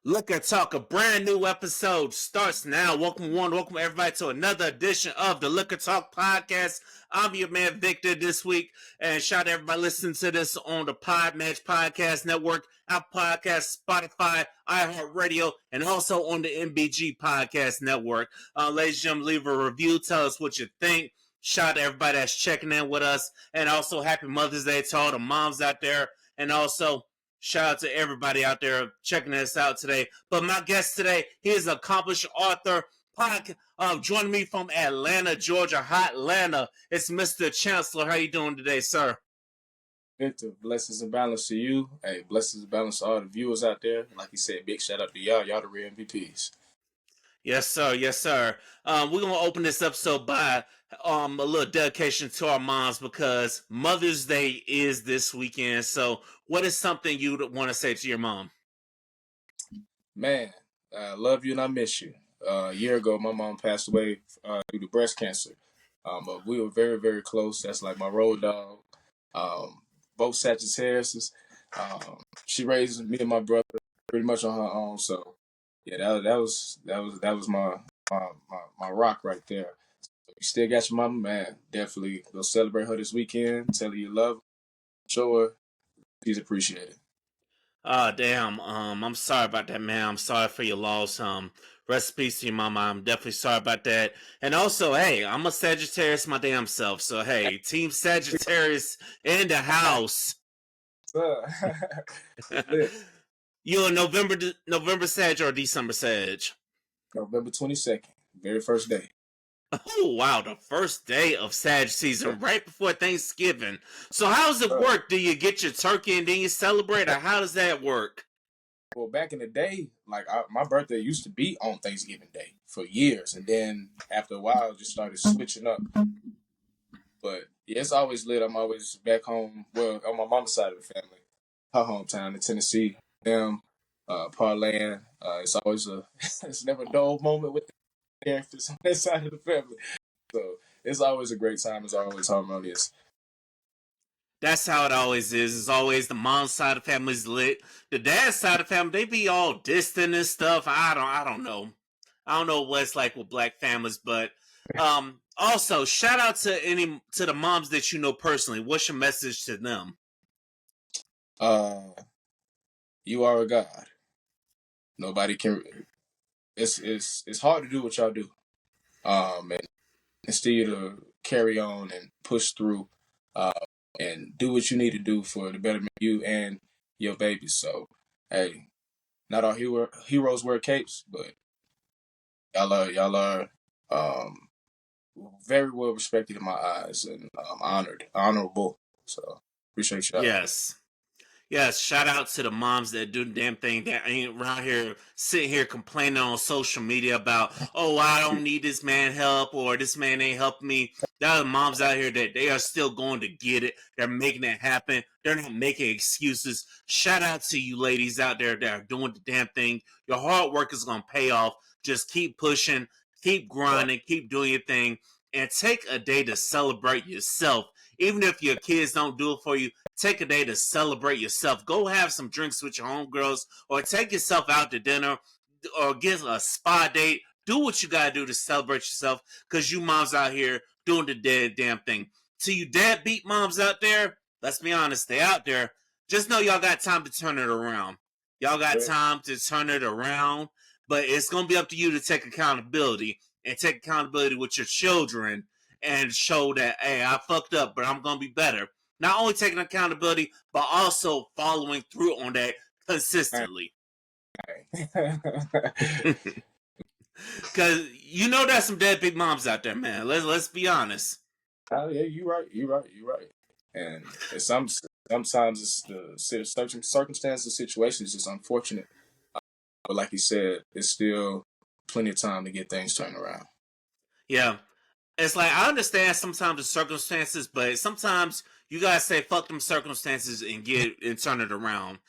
Look at Talk, a brand new episode starts now. Welcome everybody to another edition of the Look at Talk podcast. I'm your man Victor this week, and shout out to everybody listening to this on the Podmatch Podcast Network, Apple Podcasts, Spotify, iHeartRadio, and also on the MBG Podcast Network. Ladies and gentlemen, leave a review, tell us what you think. Shout out to everybody that's checking in with us, and also happy Mother's Day to all the moms out there, and also shout out to everybody out there checking us out today. But my guest today, he is an accomplished author. Joining me from Atlanta, Georgia, hot Atlanta. It's Mr. Chancellor. How you doing today, sir? Victor, blessings and balance to you. Hey, blessings and balance to all the viewers out there. Like you said, big shout out to y'all. Y'all the real MVPs. Yes, sir. Yes, sir. We're going to open this episode by a little dedication to our moms because Mother's Day is this weekend. So what is something you want to say to your mom? Man, I love you and I miss you. A year ago, my mom passed away due to breast cancer. But we were very, very close. That's like my road dog. Both Sagittarius. She raised me and my brother pretty much on her own. So yeah, that was my rock right there. So you still got your mama, man. Definitely go celebrate her this weekend. Tell her you love her. Show her she's appreciated. Damn. I'm sorry about that, man. I'm sorry for your loss. Rest in peace to your mama. I'm definitely sorry about that. And also, hey, I'm a Sagittarius my damn self. So hey, Team Sagittarius in the house. You a November Sag or December Sag? November 22nd, very first day. Oh wow, the first day of Sag season, right before Thanksgiving. So how does it work? Do you get your turkey and then you celebrate, or how does that work? Well, back in the day, like my birthday used to be on Thanksgiving Day for years, and then after a while, it just started switching up. But yeah, it's always lit. I'm always back home. Well, on my mama's side of the family, her hometown in Tennessee. Them parlaying. It's always it's never a dull moment with the characters on that side of the family. So it's always a great time. It's always harmonious. That's how it always is. It's always the mom's side of the family's lit. The dad's side of the family, they be all distant and stuff. I don't know. I don't know what it's like with black families, but also shout out to the moms that you know personally. What's your message to them? You are a god. Nobody can. It's hard to do what y'all do. And still to carry on and push through, and do what you need to do for the betterment of you and your babies. So, hey, not all heroes wear capes, but y'all are very well respected in my eyes and honorable. So appreciate y'all. Yes, shout out to the moms that do the damn thing that ain't around here sitting here complaining on social media about, oh, I don't need this man help or this man ain't helping me. There are moms out here that they are still going to get it. They're making it happen. They're not making excuses. Shout out to you ladies out there that are doing the damn thing. Your hard work is going to pay off. Just keep pushing, keep grinding, keep doing your thing, and take a day to celebrate yourself. Even if your kids don't do it for you, take a day to celebrate yourself. Go have some drinks with your homegirls or take yourself out to dinner or get a spa date. Do what you got to do to celebrate yourself because you moms out here doing the damn thing. To you deadbeat moms out there, let's be honest, they out there. Just know y'all got time to turn it around. Y'all got time to turn it around, but it's going to be up to you to take accountability and take accountability with your children and show that, hey, I fucked up, but I'm going to be better. Not only taking accountability, but also following through on that consistently. Because you know there's some deadbeat moms out there, man. Let's be honest. Oh yeah, you're right. And sometimes it's the circumstances, situations is unfortunate. But like you said, it's still plenty of time to get things turned around. Yeah. It's like, I understand sometimes the circumstances, but sometimes you gotta say fuck them circumstances and turn it around.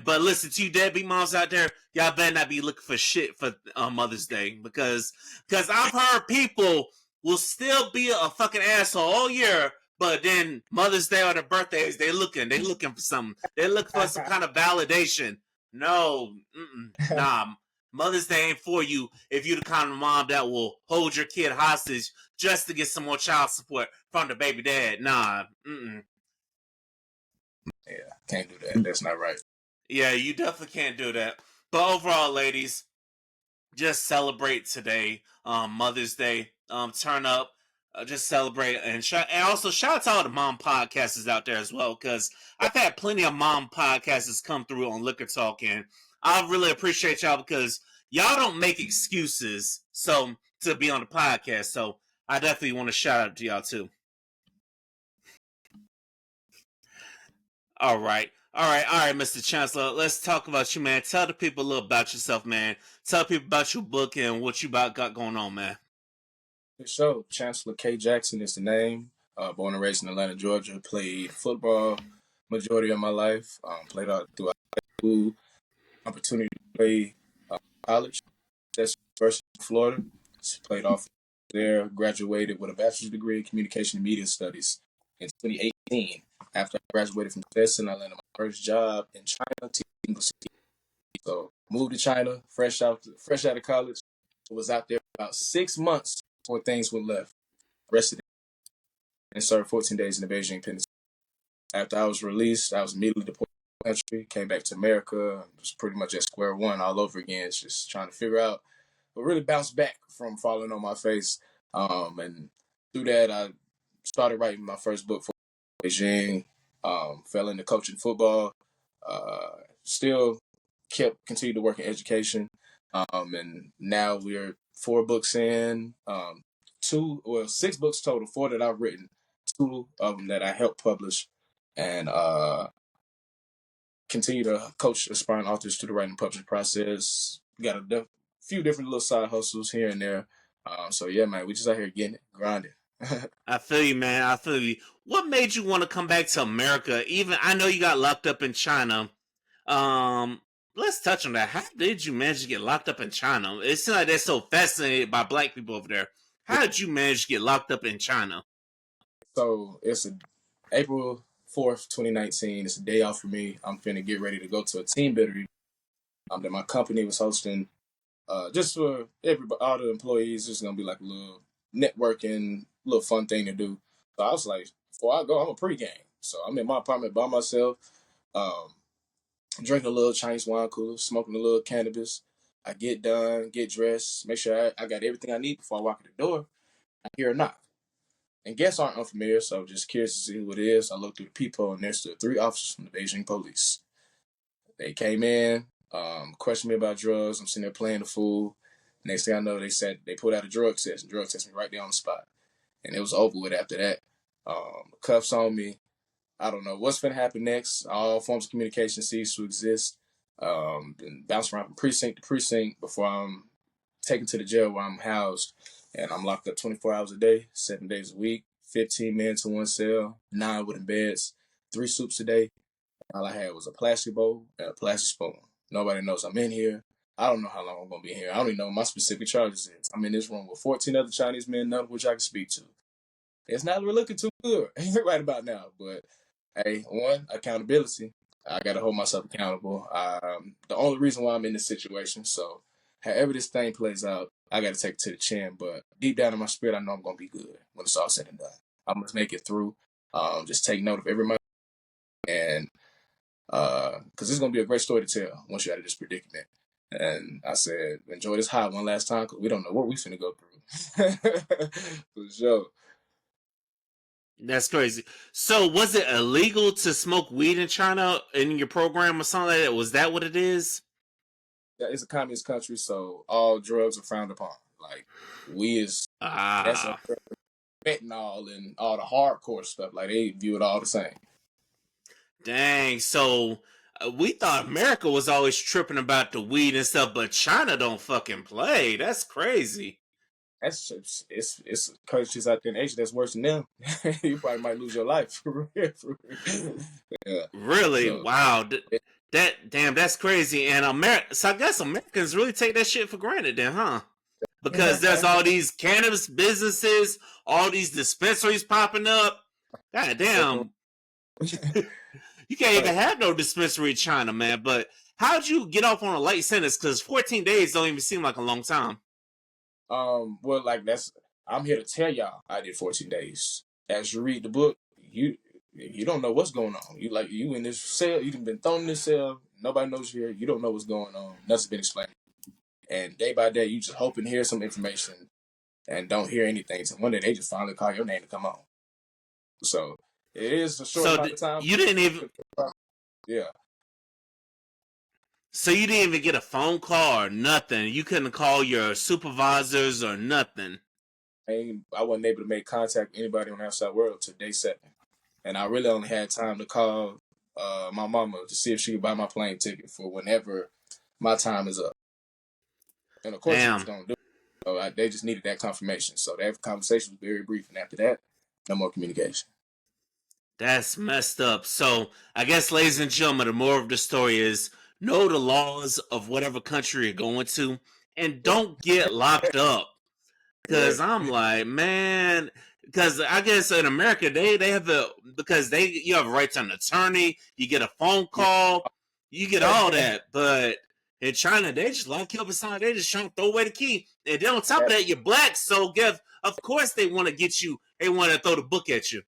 But listen, to you deadbeat moms out there, y'all better not be looking for shit for Mother's Day because I've heard people will still be a fucking asshole all year, but then Mother's Day or their birthdays, they looking for something. They look for some kind of validation. No, nah. Mother's Day ain't for you if you the kind of mom that will hold your kid hostage just to get some more child support from the baby dad. Nah, Yeah, can't do that. That's not right. yeah, you definitely can't do that. But overall, ladies, just celebrate today, Mother's Day. Turn up, just celebrate, and also shout out to all the mom podcasters out there as well, because I've had plenty of mom podcasters come through on Liquor Talk, and I really appreciate y'all because y'all don't make excuses so to be on the podcast. So I definitely want to shout out to y'all too. All right, Mr. Chancellor. Let's talk about you, man. Tell the people a little about yourself, man. Tell people about your book and what you got going on, man. For sure. Chancellor K. Jackson is the name. Born and raised in Atlanta, Georgia. Played football majority of my life. Played out throughout school. Opportunity to play college. That's University of Florida. Played off there. Graduated with a bachelor's degree in communication and media studies in 2018. After I graduated from Stetson, I landed my first job in China teaching English. So moved to China, fresh out of college. Was out there about 6 months before things went left. Arrested and served 14 days in the Beijing penitentiary. After I was released, I was immediately deported to the country, came back to America, was pretty much at square one all over again, just trying to figure out, but really bounced back from falling on my face. And through that, I started writing my first book for Beijing, fell into coaching football, still continued to work in education. And now we're 4 books in, 6 books total, 4 that I've written, 2 of them that I helped publish, and continue to coach aspiring authors through the writing and publishing process. Got a few different little side hustles here and there. So yeah, man, we just out here getting it, grinding. I feel you, man. I feel you. What made you want to come back to America? Even I know you got locked up in China. Um, let's touch on that. How did you manage to get locked up in China? It seems like they're so fascinated by black people over there. How did you manage to get locked up in China? So it's April 4th, 2019. It's a day off for me. I'm finna get ready to go to a team building that my company was hosting. Just for all the employees, it's gonna be like a little networking, little fun thing to do. So I was like, before I go, I'm a pregame. So I'm in my apartment by myself, um, drinking a little Chinese wine cooler, smoking a little cannabis. I get done, get dressed, make sure I got everything I need before I walk in the door. I hear a knock. And guests aren't unfamiliar, so just curious to see who it is. I look through the peephole, and there's 3 officers from the Beijing police. They came in, questioned me about drugs. I'm sitting there playing the fool. Next thing I know, they pulled out a drug test and drug tested me right there on the spot. And it was over with after that. Cuffs on me. I don't know what's going to happen next. All forms of communication cease to exist. Been bounced around from precinct to precinct before I'm taken to the jail where I'm housed. And I'm locked up 24 hours a day, 7 days a week, 15 men to one cell, 9 wooden beds, 3 soups a day. All I had was a plastic bowl and a plastic spoon. Nobody knows I'm in here. I don't know how long I'm going to be here. I don't even know what my specific charges is. I'm in this room with 14 other Chinese men, none of which I can speak to. It's not really looking too good right about now. But hey, one, accountability. I got to hold myself accountable. The only reason why I'm in this situation. So however this thing plays out, I got to take it to the chin. But deep down in my spirit, I know I'm going to be good when it's all said and done. I must make it through. Just take note of every moment. And because it's going to be a great story to tell once you're out of this predicament. And I said, enjoy this high one last time because we don't know what we finna go through. For sure. That's crazy. So, was it illegal to smoke weed in China in your program or something like that? Was that what it is? Yeah, it's a communist country, so all drugs are frowned upon. Like, we is, that's a Ah, fentanyl and all the hardcore stuff. Like, they view it all the same. dang. So, we thought America was always tripping about the weed and stuff, but China don't fucking play. That's crazy. That's just, it's countries out there in Asia that's worse than them. You probably might lose your life for real. For real. Yeah. Really? So, Wow. That damn, that's crazy. And so I guess Americans really take that shit for granted, then, huh? Because there's all these cannabis businesses, all these dispensaries popping up. God damn, you can't even have no dispensary in China, man. But How'd you get off on a light sentence? Because 14 days don't even seem like a long time. Well, like I'm here to tell y'all I did 14 days. As you read the book, you don't know what's going on. You in this cell, you've been thrown in this cell, nobody knows you here, you don't know what's going on. Nothing's been explained. And day by day you just hope and hear some information and don't hear anything. So one day they just finally call your name to come on. So it is a short So amount of time. you didn't even. Yeah. So you didn't even get a phone call or nothing. You couldn't call your supervisors or nothing. I wasn't able to make contact with anybody on the outside world till day 7. And I really only had time to call my mama to see if she could buy my plane ticket for whenever my time is up. And of course she was Damn. going to do it. So they just needed that confirmation. So that conversation was very brief. And after that, no more communication. That's messed up. So I guess, ladies and gentlemen, the moral of the story is know the laws of whatever country you're going to and Yeah. don't get locked up. Because Correct. I'm like, man, because I guess in America, they have you have a right to an attorney, you get a phone Yeah. call, you get all that. But in China, they just lock you up inside. They just trying to throw away the key. And then on top of that, you're black. So of course they want to get you. They want to throw the book at you.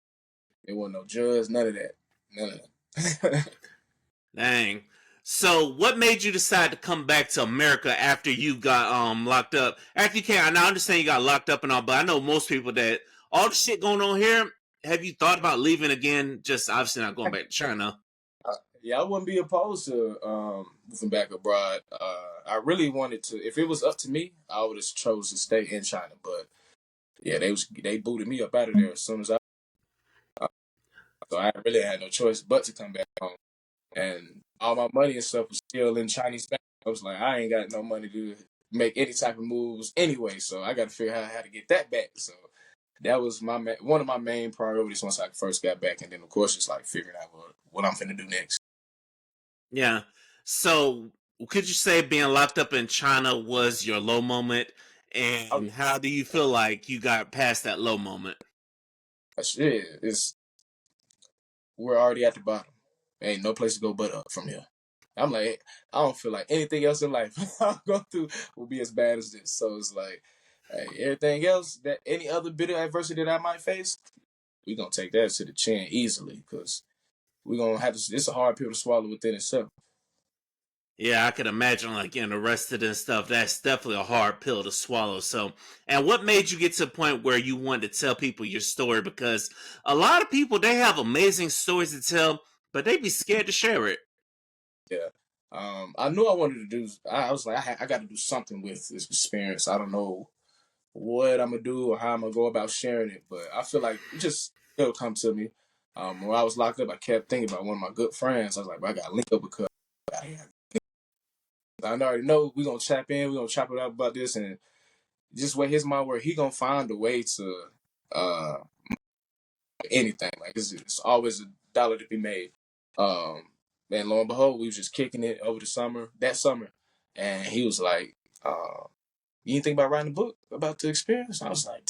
There wasn't no judge, none of that. None of that. Dang. So, what made you decide to come back to America after you got locked up? After you came, I understand you got locked up and all, but I know most people that all the shit going on here. Have you thought about leaving again? Just obviously not going back to China. Yeah, I wouldn't be opposed to moving back abroad. I really wanted to. If it was up to me, I would have chose to stay in China. But yeah, they booted me up out of there as soon as so I really had no choice but to come back home. And all my money and stuff was still in Chinese bank. I was like, I ain't got no money to make any type of moves anyway, so I got to figure out how to get that back. So that was one of my main priorities once I first got back, and then of course just like figuring out what I'm finna do next. Yeah. So, could you say being locked up in China was your low moment? Oh, And how do you feel like you got past that low moment? shit, we're already at the bottom. Ain't no place to go but up from here. I'm like, I don't feel like anything else in life I'll go through will be as bad as this. So it's like, hey, everything else that any other bit of adversity that I might face, we gonna take that to the chin easily because we gonna have to. It's a hard pill to swallow within itself. Yeah, I could imagine like getting arrested and stuff. That's definitely a hard pill to swallow. So, and what made you get to the point where you wanted to tell people your story? Because a lot of people, they have amazing stories to tell, but they be scared to share it. Yeah. I knew I wanted to do. I was like, I got to do something with this experience. I don't know what I'm gonna do or how I'm gonna go about sharing it, but I feel like it'll come to me. When I was locked up, I kept thinking about one of my good friends. I was like, well, I got to link up because I already know we gonna chop in, we gonna chop it up about this, and just where his mind where he gonna find a way to uh anything. Like it's always a dollar to be made. Um, and lo and behold, we was just kicking it over that summer, and he was like, "You didn't think about writing a book about the experience?" I was like,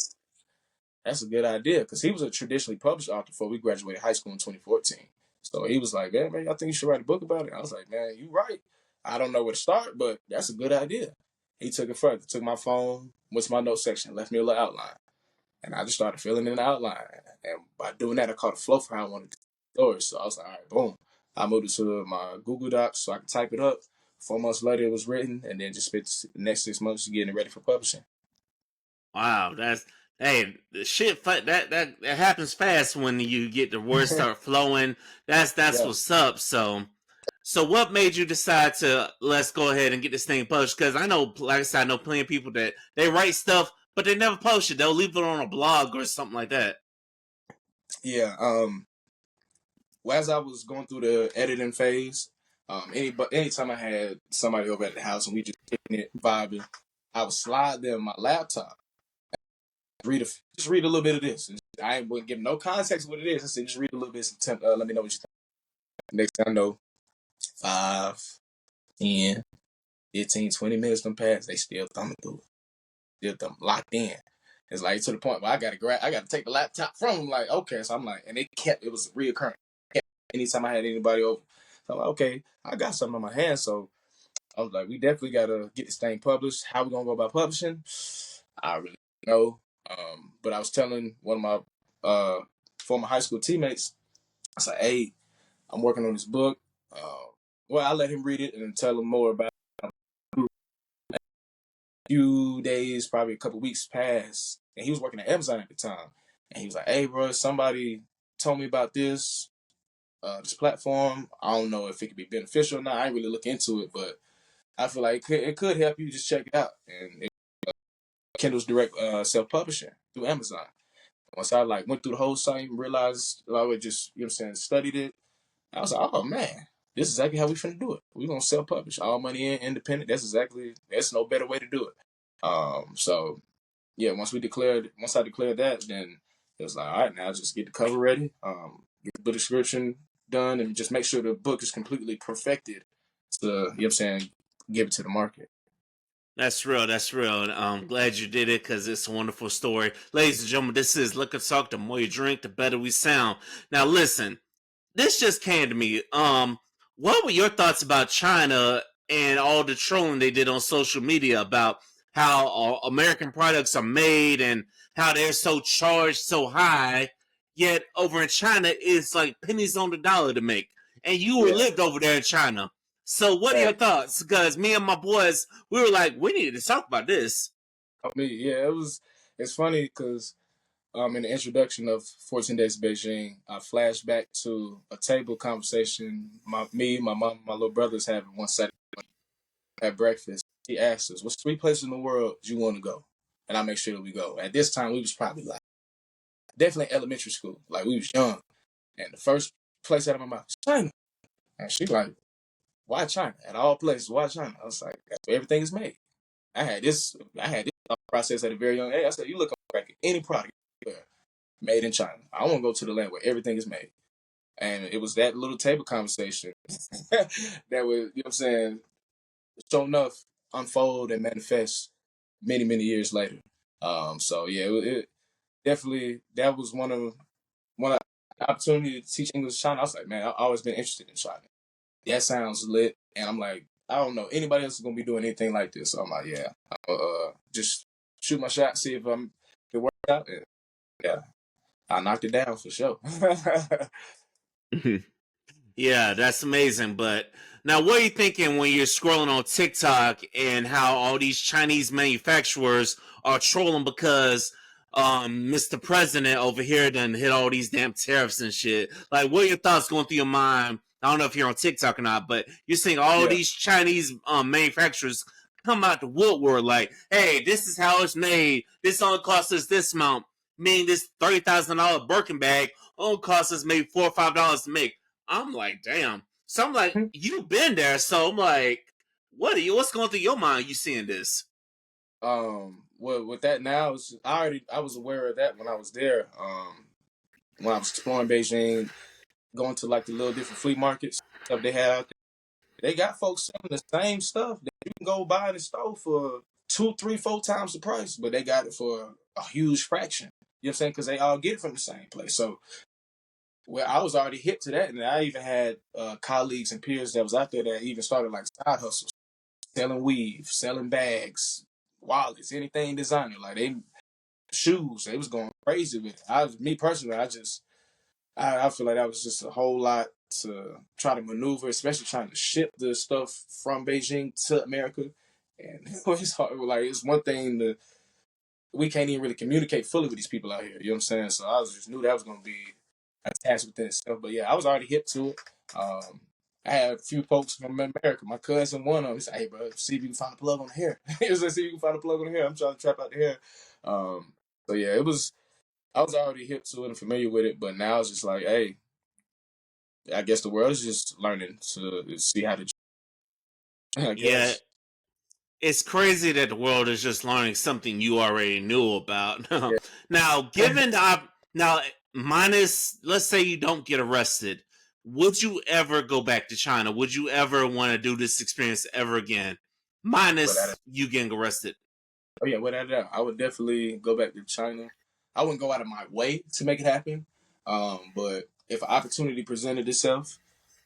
"That's a good idea," because he was a traditionally published author before we graduated high school in 2014. So he was like, "Man, I think you should write a book about it." I was like, "Man, you right. I don't know where to start, but that's a good idea." He took it further. Took my phone, went to my notes section, left me a little outline. And I just started filling in the outline. And by doing that, I caught a flow for how I wanted to tell the story. So I was like, all right, boom. I moved it to my Google Docs so I could type it up. 4 months later, it was written, and then just spent the next 6 months getting it ready for publishing. Wow, that's hey, the shit that happens fast when you get the words start flowing. That's Yeah. what's up. So what made you decide to let's go ahead and get this thing published? Because I know, like I said, I know plenty of people that they write stuff, but they never post it. They'll leave it on a blog or something like that. Yeah. Well, as I was going through the editing phase, anytime I had somebody over at the house and we just kicking it, vibing, I would slide them my laptop, just read a little bit of this. I wouldn't give no context what it is. I said, just read a little bit. Let me know what you think. Next thing I know, 5, 10, 15, 20 minutes done pass. They still thumbing through it. Still locked in. It's like to the point where I gotta take the laptop from them. Like, okay. So I'm like, and it was reoccurring. Anytime I had anybody over. So I'm like, okay, I got something on my hands. So I was like, we definitely got to get this thing published. How we going to go about publishing? I really don't know. But I was telling one of my former high school teammates, I said, hey, I'm working on this book. Well, I let him read it and tell him more about it. A few days, probably a couple weeks passed, and he was working at Amazon at the time. And he was like, hey, bro, somebody told me about this platform. I don't know if it could be beneficial or not. I ain't really look into it, but I feel like it could help you. Just check it out. And it, Kindle's direct self-publishing through Amazon. Once I like went through the whole site and realized I would just, you know what I'm saying, studied it, I was like, oh man, this is exactly how we finna do it. We're gonna self-publish, all money in, independent. That's no better way to do it. So yeah, once I declared that, then it was like, all right, now just get the cover ready, get the book description done, and just make sure the book is completely perfected to, you know what I'm saying, give it to the market. That's real. That's real. And I'm glad you did it because it's a wonderful story. Ladies and gentlemen, this is Liquor Talk. The more you drink, the better we sound. Now, listen, this just came to me. What were your thoughts about China and all the trolling they did on social media about how American products are made and how they're so charged so high, yet over in China it's like pennies on the dollar to make. And you Yeah, lived over there in China. So what are your fact. thoughts? Because me and my boys, we were like, we need to talk about this. I mean, yeah, it's funny because in the introduction of 14 Days to Beijing, I flashed back to a table conversation my mom, my little brothers having one Saturday at breakfast. He asked us, "What's 3 places in the world you want to go?" And I make sure that we go. At this time, we was probably like definitely elementary school, like we was young. And the first place out of my mouth was China, and she like, "Why China? At all places, why China?" I was like, "That's where everything is made." I had this process at a very young age. I said, "You look back at any product made in China. I want to go to the land where everything is made." And it was that little table conversation that was, you know what I'm saying, sure enough, unfold and manifest many, many years later. So yeah, it definitely that was one of the opportunity to teach English in China. I was like, man, I've always been interested in China. That sounds lit, and I'm like, I don't know anybody else is gonna be doing anything like this. So I'm like, yeah, just shoot my shot, see if it works out. And yeah, I knocked it down for sure. Yeah, that's amazing. But now, what are you thinking when you're scrolling on TikTok and how all these Chinese manufacturers are trolling because Mr. President over here done hit all these damn tariffs and shit? Like, what are your thoughts going through your mind? I don't know if you're on TikTok or not, but you're seeing all Yeah. these Chinese manufacturers come out the woodwork like, hey, this is how it's made. This only costs us this amount. Meaning this $30,000 Birkin bag only costs us maybe $4 or $5 to make. I'm like, damn. So I'm like, you've been there. So I'm like, what's going through your mind? You seeing this? Well, with that now, I was aware of that when I was there. When I was exploring Beijing, going to like the little different flea markets stuff they had out there, they got folks selling the same stuff that you can go buy in the store for 2, 3, 4 times the price, but they got it for a huge fraction. You know what I'm saying? Because they all get it from the same place. So, well, I was already hip to that, and I even had colleagues and peers that was out there that even started like side hustles, selling weave, selling bags, wallets, anything designer. Like they shoes, they was going crazy with it. Me personally, I feel like that was just a whole lot to try to maneuver, especially trying to ship the stuff from Beijing to America. And it's hard. Like it's one thing to we can't even really communicate fully with these people out here. You know what I'm saying? So I was just knew that was going to be a task within itself. But yeah, I was already hip to it. I had a few folks from America. My cousin, one of them, he said, "Hey, bro, see if you can find a plug on the hair." He was like, "See if you can find a plug on the hair. I'm trying to trap out the hair." So yeah, it was. I was already hip to it and familiar with it, but now it's just like, hey, I guess the world is just learning to see how to. I Yeah, guess. it's crazy that the world is just learning something you already knew about. Yeah. Now, now minus, let's say you don't get arrested, would you ever go back to China? Would you ever want to do this experience ever again? Without Minus you getting arrested. Oh yeah, without a doubt, I would definitely go back to China. I wouldn't go out of my way to make it happen, but if an opportunity presented itself,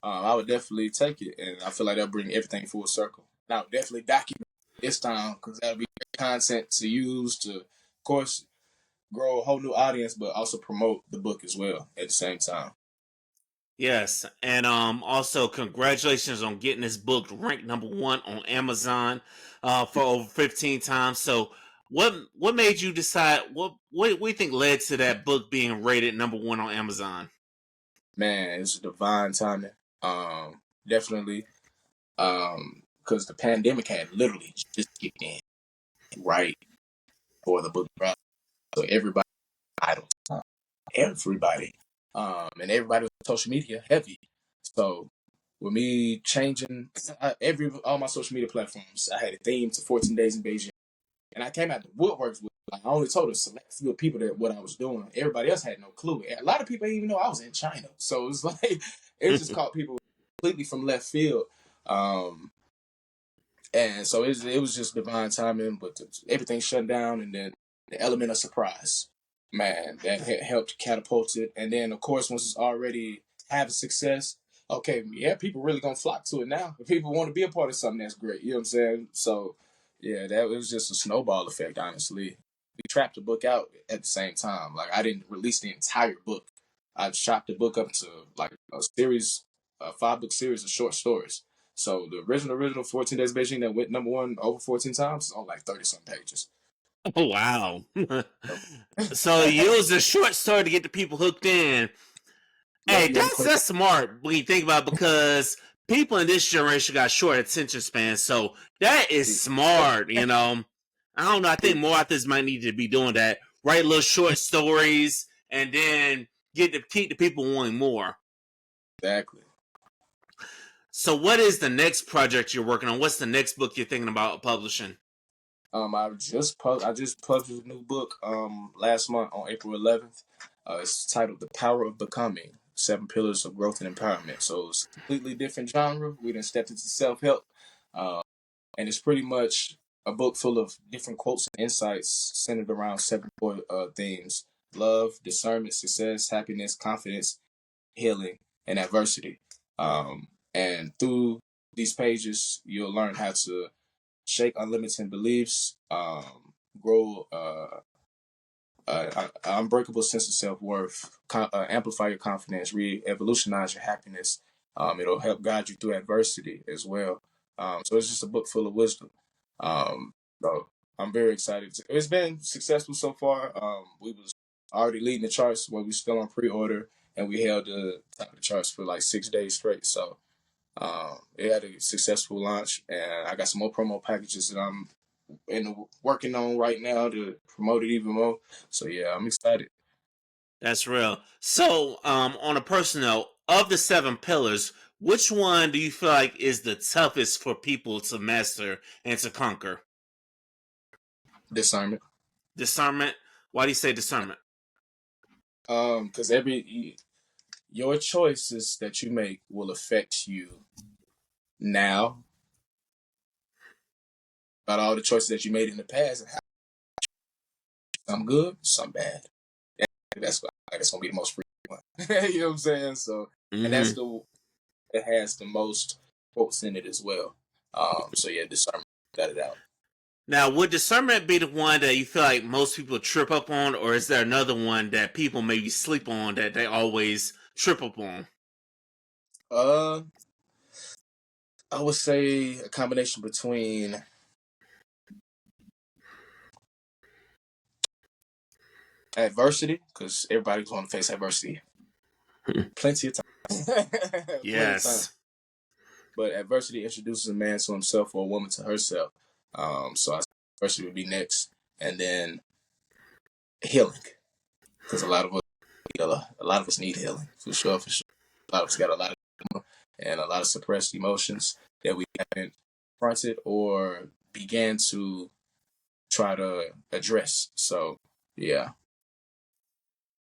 I would definitely take it, and I feel like that'll bring everything full circle. Now, definitely document this time because that'll be great content to use to, of course, grow a whole new audience, but also promote the book as well at the same time. Yes, and also congratulations on getting this book ranked #1 on Amazon for over 15 times. So what made you decide what do you think led to that book being rated #1 on Amazon? Man, it's divine timing. Definitely. Because the pandemic had literally just kicked in right before the book dropped. So everybody idle time. Everybody. And everybody was on social media heavy. So with me changing all my social media platforms, I had a theme to 14 Days in Beijing. And I came out the woodworks with, like, I only told a select few people that what I was doing. Everybody else had no clue. A lot of people didn't even know I was in China. So it was like it just caught people completely from left field. Um, and so it was just divine timing, but everything shut down, and then the element of surprise, man, that helped catapult it. And then, of course, once it's already having success, okay, yeah, people really gonna flock to it now. If people want to be a part of something, that's great. You know what I'm saying? So, yeah, that was just a snowball effect, honestly. We trapped the book out at the same time. Like, I didn't release the entire book. I chopped the book up to like a 5-book series of short stories. So the original 14 Days Beijing that went #1 over 14 times is on like 30 some pages. Oh wow! So, So you use a short story to get the people hooked in. yep, Hey, you want to that's smart when you think about it, because people in this generation got short attention spans. So that is smart. I don't know. I think more authors might need to be doing that. Write little short stories and then keep the people wanting more. exactly. So, what is the next project you're working on? What's the next book you're thinking about publishing? I just published a new book last month on April 11th. It's titled "The Power of Becoming: 7 Pillars of Growth and Empowerment." So it's a completely different genre. We done stepped into self help, and it's pretty much a book full of different quotes and insights centered around 7 core themes: love, discernment, success, happiness, confidence, healing, and adversity. And through these pages, you'll learn how to shake unlimited beliefs, grow an unbreakable sense of self worth, amplify your confidence, re-evolutionize your happiness. It'll help guide you through adversity as well. So it's just a book full of wisdom. So I'm very excited. It's been successful so far. We was already leading the charts when we were still on pre-order, and we held the top of the charts for like 6 days straight. So it had a successful launch, and I got some more promo packages that I'm working on right now to promote it even more. So yeah, I'm excited. That's real. So, on a personal note, of the 7 pillars, which one do you feel like is the toughest for people to master and to conquer? Discernment. Discernment. Why do you say discernment? Because your choices that you make will affect you now about all the choices that you made in the past. Some good, some bad. That's gonna be the most frequent one. You know what I'm saying? So, and that's Hmm. it has the most quotes in it as well. So yeah, discernment got it out. Now, would discernment be the one that you feel like most people trip up on, or is there another one that people maybe sleep on that they always trip up on? Uh, I would say a combination between adversity, because everybody's going to face adversity plenty of time. Plenty of time. Yes, But adversity introduces a man to himself or a woman to herself. So I adversity would be next. And then healing, because a lot of us need healing, for sure, for sure. A lot of us got a lot of and a lot of suppressed emotions that we haven't confronted or began to try to address. So, yeah.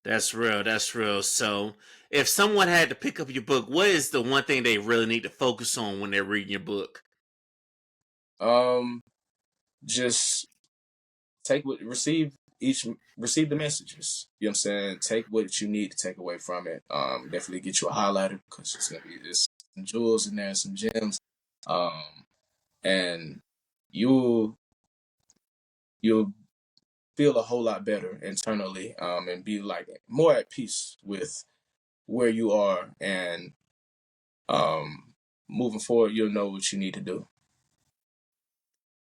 that's real. That's real. So, if someone had to pick up your book, what is the one thing they really need to focus on when they're reading your book? Um, just take what receive the messages. You know what I'm saying? Take what you need to take away from it. Definitely get you a highlighter because it's gonna be this jewels in there, some gems, and you'll you'll feel a whole lot better internally, and be like more at peace with where you are, and um, moving forward, you'll know what you need to do.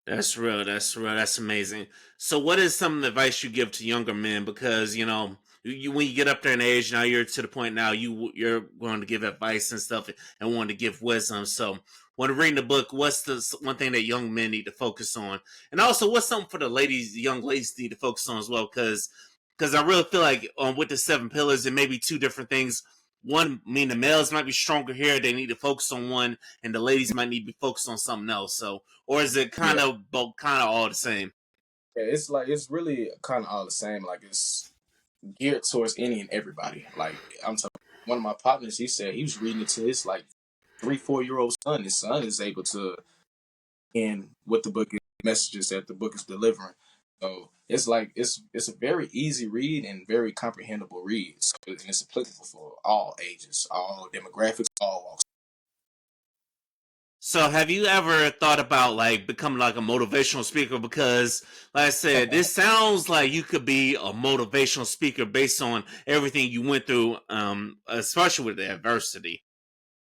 That's real. That's real. That's amazing. So, what is some of the advice you give to younger men? Because when you get up there in age, now you're to the point now you're going to give advice and stuff and want to give wisdom. So, when reading the book, what's the one thing that young men need to focus on, and also what's something for the ladies, young ladies need to focus on as well? Because I really feel like with the seven pillars, it may be two different things. One, I mean, the males might be stronger here; they need to focus on one, and the ladies might need to be focused on something else. So, or is it Yeah, kind of all the same? yeah, it's like it's really kind of all the same. Like it's geared towards any and everybody. Like I'm talking, one of my partners, he said he was reading it to his like 3, 4 year old son. His son is able to in what the book is, messages that the book is delivering. So it's like it's a very easy read and very comprehensible read. So, and it's applicable for all ages, all demographics, all walks. So, have you ever thought about like becoming like a motivational speaker? Because, like I said, this sounds like you could be a motivational speaker based on everything you went through, especially with the adversity.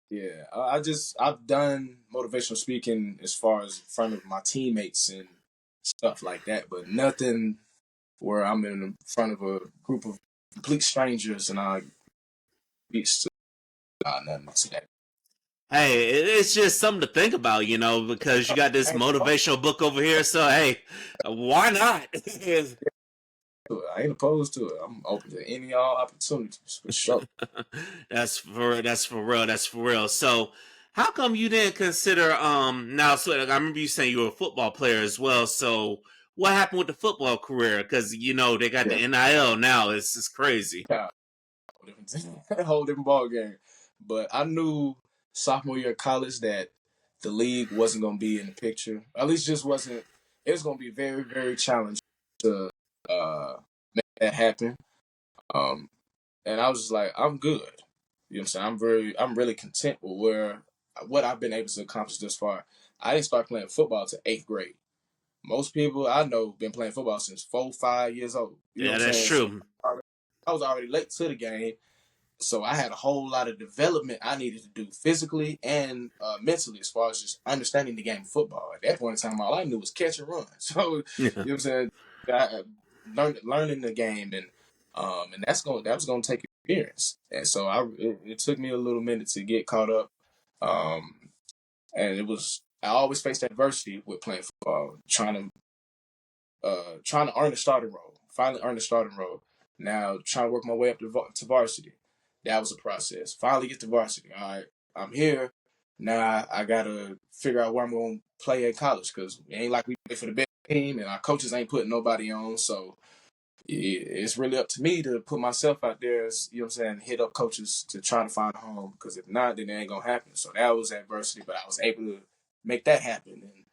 Yeah, I've done motivational speaking as far as in front of my teammates and stuff like that, but nothing where I'm in front of a group of complete strangers and I speak to nothing to that. Hey, it's just something to think about, because you got this I ain't motivational book over here. So, hey, why not? I ain't opposed to it. I'm open to any all opportunities for sure. That's for real. That's for real. So, how come you didn't consider now? So, like, I remember you saying you were a football player as well. So, what happened with the football career? Because they got the Yeah, NIL now. It's crazy. yeah, whole different ball game. But I knew sophomore year of college that the league wasn't going to be in the picture. At least just wasn't. It was going to be very very challenging to uh, make that happen. Um, and I was just like, I'm good. You know what I'm saying? I'm really content with what I've been able to accomplish thus far. I didn't start playing football to 8th grade. Most people I know been playing football since 4, 5 years old. You know Yeah, what I'm that's saying? So true. I was already late to the game, so I had a whole lot of development I needed to do physically and mentally, as far as just understanding the game of football. At that point in time, all I knew was catch and run. So you know what I'm saying? I learning the game, and that was gonna take experience. And so it took me a little minute to get caught up. Um, and I always faced adversity with playing football, trying to earn a starting role. Finally earned a starting role. Now trying to work my way up to varsity. That was a process. Finally get to varsity. All right, I'm here. Now I gotta figure out where I'm gonna play at college because it ain't like we play for the best team and our coaches ain't putting nobody on. So it's really up to me to put myself out there. You know what I'm saying? Hit up coaches to try to find a home because if not, then it ain't gonna happen. So that was adversity, but I was able to make that happen. And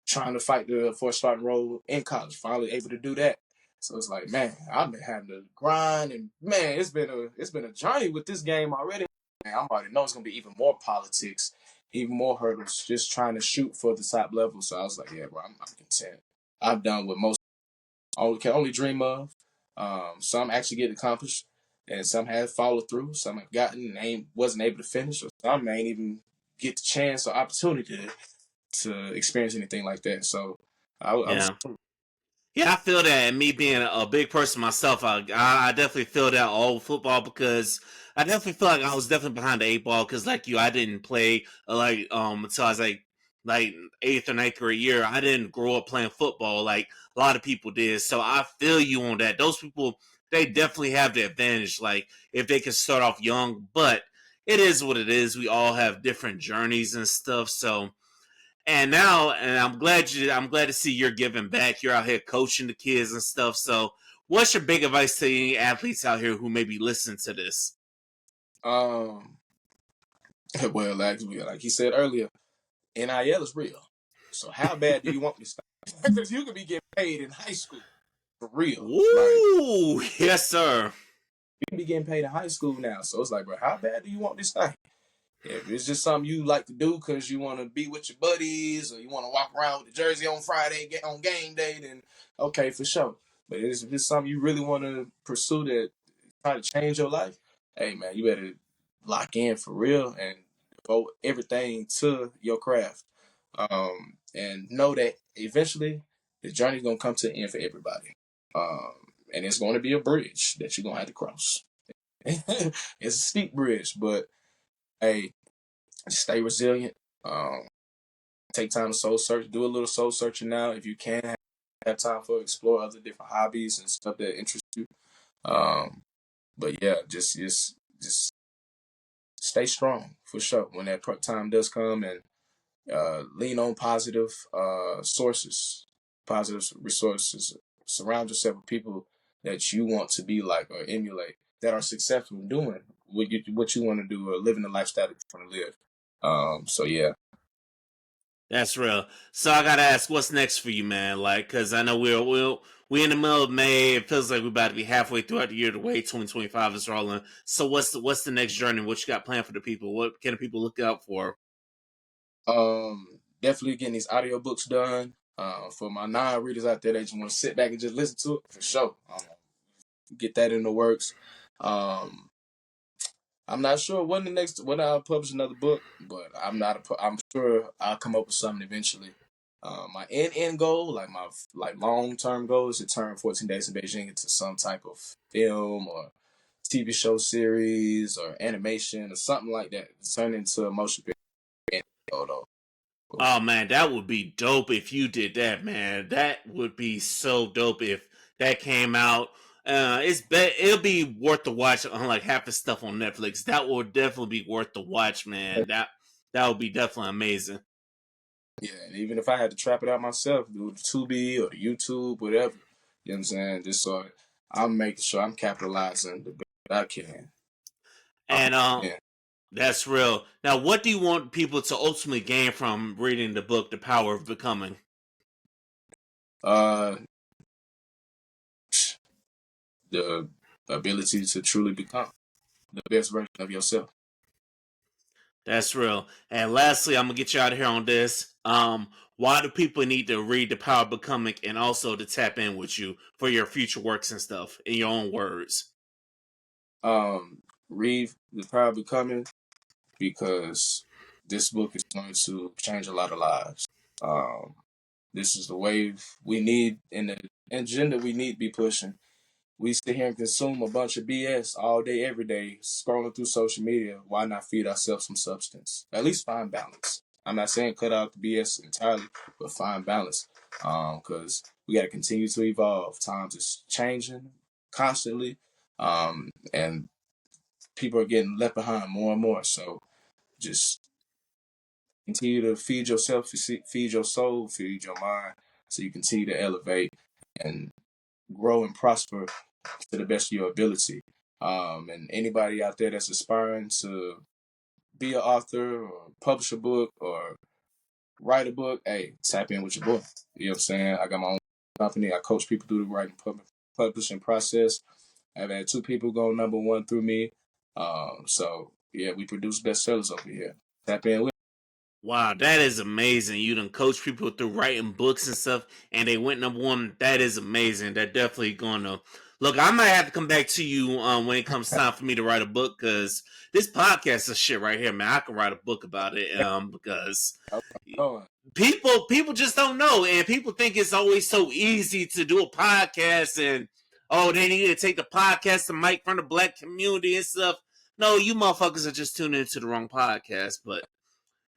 trying to fight for a starting role in college. Finally able to do that. So it's like, man, I've been having to grind, and man, it's been a journey with this game already. Man, I already know it's gonna be even more politics, even more hurdles, just trying to shoot for the top level. So I was like, yeah, bro, I'm content. I've done what most can only dream of. Some actually get accomplished, and some have followed through. Some have gotten and ain't wasn't able to finish, or some ain't even get the chance or opportunity to experience anything like that. So I was Yeah. Yeah, I feel that. And me being a big person myself, I definitely feel that all football because I definitely feel like I was definitely behind the eight ball because, like you, I didn't play until I was like eighth or ninth grade year. I didn't grow up playing football like a lot of people did. So I feel you on that. Those people, they definitely have the advantage. Like if they can start off young, but it is what it is. We all have different journeys and stuff. So and now, and I'm glad to see you're giving back. You're out here coaching the kids and stuff. So, what's your big advice to any athletes out here who maybe listen to this? um well, like he said earlier, NIL is real. So how bad do you want this thing? Because you could be getting paid in high school for real. Like Woo! Yes, sir. you can be getting paid in high school now. So it's like, bro, how bad do you want this thing? If it's just something you like to do because you want to be with your buddies or you want to walk around with the jersey on Friday, get on game day, then okay, for sure. But if it's something you really want to pursue that try to change your life, hey man, you better lock in for real and devote everything to your craft. And know that eventually the journey's gonna come to an end for everybody. And it's gonna be a bridge that you're gonna have to cross. It's a steep bridge, but hey, stay resilient. Take time to soul search. Do a little soul searching now if you can have time for explore other different hobbies and stuff that interest you. Um, but yeah, just stay strong for sure when that time does come, and lean on positive sources, positive resources. Surround yourself with people that you want to be like or emulate that are successful in doing what you want to do or living the lifestyle that you want to live. So yeah. That's real. So I gotta ask, what's next for you, man? Like, cause I know we're in the middle of May. It feels like we're about to be halfway throughout the year. The way 2025 is rolling. So what's the next journey? What you got planned for the people? What can the people look out for? Definitely getting these audiobooks done. For my non-readers out there that just want to sit back and just listen to it, for sure. Get that in the works. Um, I'm not sure when I'll publish another book, but I'm sure I'll come up with something eventually. My end goal, like my long term goal, is to turn 14 Days in Beijing into some type of film or TV show series or animation or something like that. Turn into a motion picture. Though. Oh man, that would be dope if you did that, man. That would be so dope if that came out. It'll be worth the watch. Unlike half the stuff on Netflix, that would definitely be worth the watch, man. That would be definitely amazing. Yeah, and even if I had to trap it out myself, do the Tubi or the YouTube, whatever, you know what I'm saying? Just so I'm making sure I'm capitalizing the best I can. And Yeah. that's real. Now, what do you want people to ultimately gain from reading the book, The Power of Becoming? Uh, the ability to truly become the best version of yourself. That's real. And lastly, I'm gonna get you out of here on this. Why do people need to read The Power of Becoming and also to tap in with you for your future works and stuff in your own words? Read The Power of Becoming because this book is going to change a lot of lives. Um, this is the wave we need in the agenda we need to be pushing. We sit here and consume a bunch of BS all day, every day, scrolling through social media. Why not feed ourselves some substance? At least find balance. I'm not saying cut out the BS entirely, but find balance. Because we got to continue to evolve. Times is changing constantly, and people are getting left behind more and more. So just continue to feed yourself, feed your soul, feed your mind, so you continue to elevate and grow and prosper to the best of your ability. And anybody out there that's aspiring to be an author or publish a book or write a book, hey, tap in with your book. You know what I'm saying? I got my own company. I coach people through the writing publishing process. I've had 2 people go #1 through me. So yeah, we produce bestsellers over here. Tap in with. Wow, that is amazing. You done coach people through writing books and stuff, and they went #1. That is amazing. That definitely gonna look. I might have to come back to you when it comes time for me to write a book because this podcast is shit right here, man. I can write a book about it because Oh, people just don't know, and people think it's always so easy to do a podcast, and oh, they need to take the podcast to mic from the black community and stuff. No, you motherfuckers are just tuning into the wrong podcast, but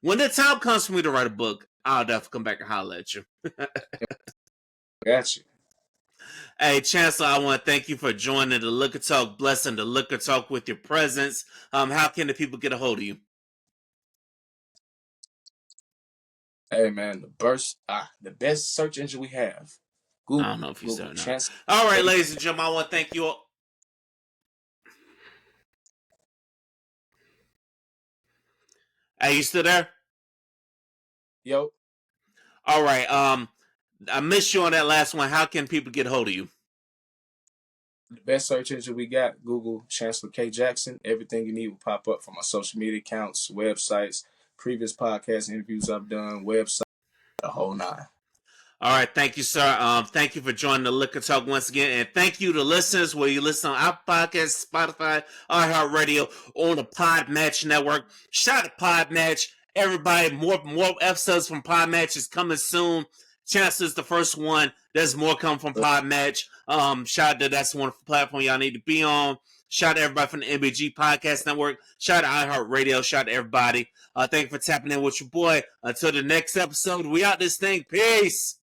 when the time comes for me to write a book, I'll definitely come back and holler at you. got you. Hey, Chancellor, I want to thank you for joining the Liquor Talk, blessing the Liquor Talk with your presence. How can the people get a hold of you? Hey man, the best search engine we have. I Google. don't know if you said Google or not. Chancellor All right, K. ladies and gentlemen, I want to thank you all. Hey, you still there? Yo, All right. I missed you on that last one. How can people get a hold of you? The best search engine we got, Google Chancellor K Jackson. Everything you need will pop up from my social media accounts, websites, previous podcast interviews I've done, website, the whole nine. All right, thank you, sir. Thank you for joining the Liquor Talk once again, and thank you to listeners where you listen on Apple Podcasts, Spotify, iHeartRadio, on the Podmatch Network. Shout out to Podmatch, everybody. More episodes from Podmatch is coming soon. Chancellor's the first one. There's more coming from Podmatch. Shout out to that's one platform y'all need to be on. Shout out to everybody from the MBG Podcast Network. Shout out to iHeartRadio. Shout out to everybody. Thank you for tapping in with your boy. Until the next episode, we out this thing. Peace.